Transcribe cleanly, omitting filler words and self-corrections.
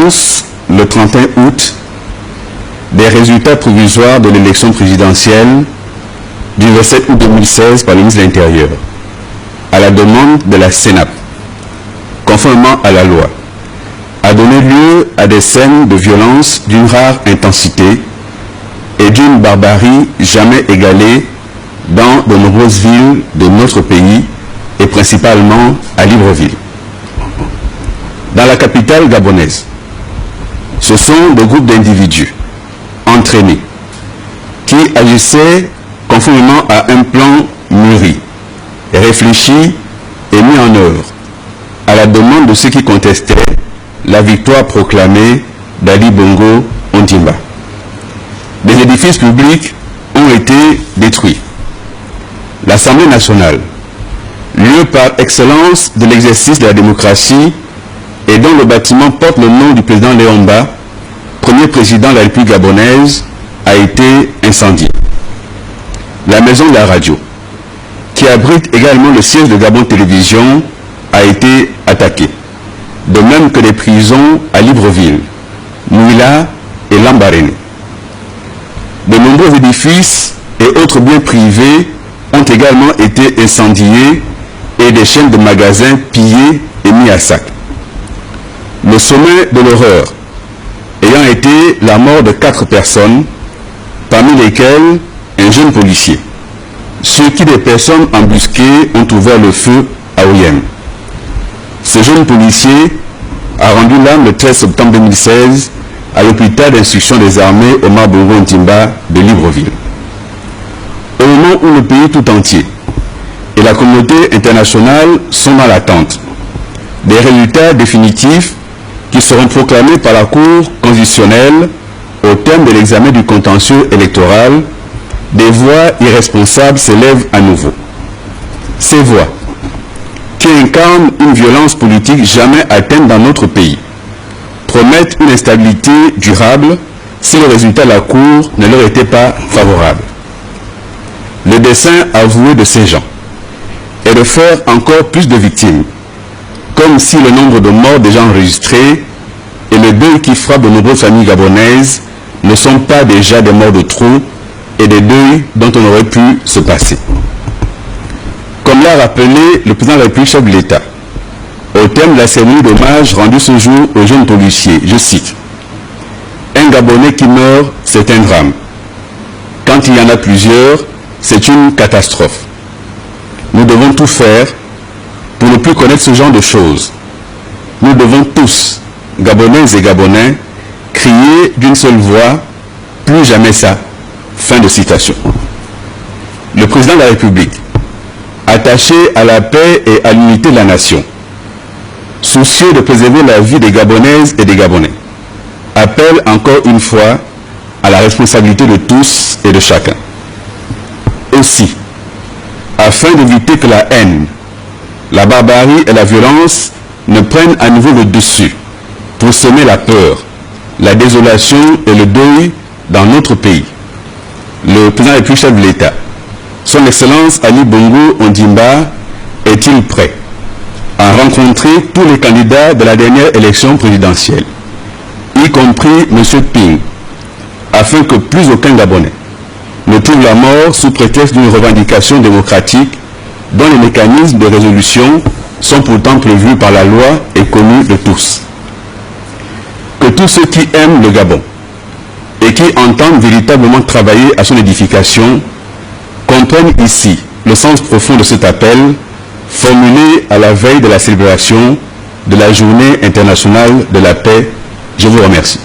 annonce le 31 août des résultats provisoires de l'élection présidentielle du 27 août 2016 par le ministre de l'Intérieur, à la demande de la CENAP, conformément à la loi, a donné lieu à des scènes de violence d'une rare intensité et d'une barbarie jamais égalée dans de nombreuses villes de notre pays et principalement à Libreville. Dans la capitale gabonaise, ce sont des groupes d'individus entraînés qui agissaient conformément à un plan mûri, réfléchi et mis en œuvre à la demande de ceux qui contestaient la victoire proclamée d'Ali Bongo Ondimba. Des édifices publics ont été détruits. L'Assemblée nationale, lieu par excellence de l'exercice de la démocratie et dont le bâtiment porte le nom du président Léomba, premier président de la République gabonaise, a été incendié. La maison de la radio, qui abrite également le siège de Gabon Télévision, a été attaquée. De même que les prisons à Libreville, Mouila et Lambaréné. De nombreux édifices et autres biens privés ont également été incendiés et des chaînes de magasins pillées et mis à sac. Le sommet de l'horreur ayant été la mort de 4 personnes, parmi lesquelles un jeune policier, sur qui des personnes embusquées ont ouvert le feu à Oyem. Ce jeune policier a rendu l'âme le 13 septembre 2016 à l'hôpital d'instruction des armées Omar Bongo Ondimba de Libreville. Au moment où le pays tout entier et la communauté internationale sont dans l'attente des résultats définitifs qui seront proclamés par la Cour constitutionnelle au terme de l'examen du contentieux électoral, des voix irresponsables s'élèvent à nouveau. Ces voix, qui incarnent une violence politique jamais atteinte dans notre pays, promettent une instabilité durable si le résultat de la Cour ne leur était pas favorable. Le dessein avoué de ces gens est de faire encore plus de victimes, comme si le nombre de morts déjà enregistrés et le deuil qui frappe de nombreuses familles gabonaises ne sont pas déjà des morts de trop et des deuils dont on aurait pu se passer. Comme l'a rappelé le président de la République, chef de l'État, au terme de la cérémonie d'hommage rendue ce jour aux jeunes policiers, je cite, « Un Gabonais qui meurt, c'est un drame. Quand il y en a plusieurs, c'est une catastrophe. Nous devons tout faire pour ne plus connaître ce genre de choses. Nous devons tous, Gabonaises et Gabonais, crier d'une seule voix, plus jamais ça. » Fin de citation. Le président de la République, attaché à la paix et à l'unité de la nation, soucieux de préserver la vie des Gabonaises et des Gabonais, appelle encore une fois à la responsabilité de tous et de chacun. Aussi, afin d'éviter que la haine, la barbarie et la violence ne prennent à nouveau le dessus pour semer la peur, la désolation et le deuil dans notre pays, le président de la République, chef de l'État, son Excellence Ali Bongo Ondimba, est-il prêt à rencontrer tous les candidats de la dernière élection présidentielle, y compris M. Ping, afin que plus aucun Gabonais ne trouve la mort sous prétexte d'une revendication démocratique dont les mécanismes de résolution sont pourtant prévus par la loi et connus de tous. Que tous ceux qui aiment le Gabon et qui entendent véritablement travailler à son édification comprennent ici le sens profond de cet appel formulé à la veille de la célébration de la Journée internationale de la paix. Je vous remercie.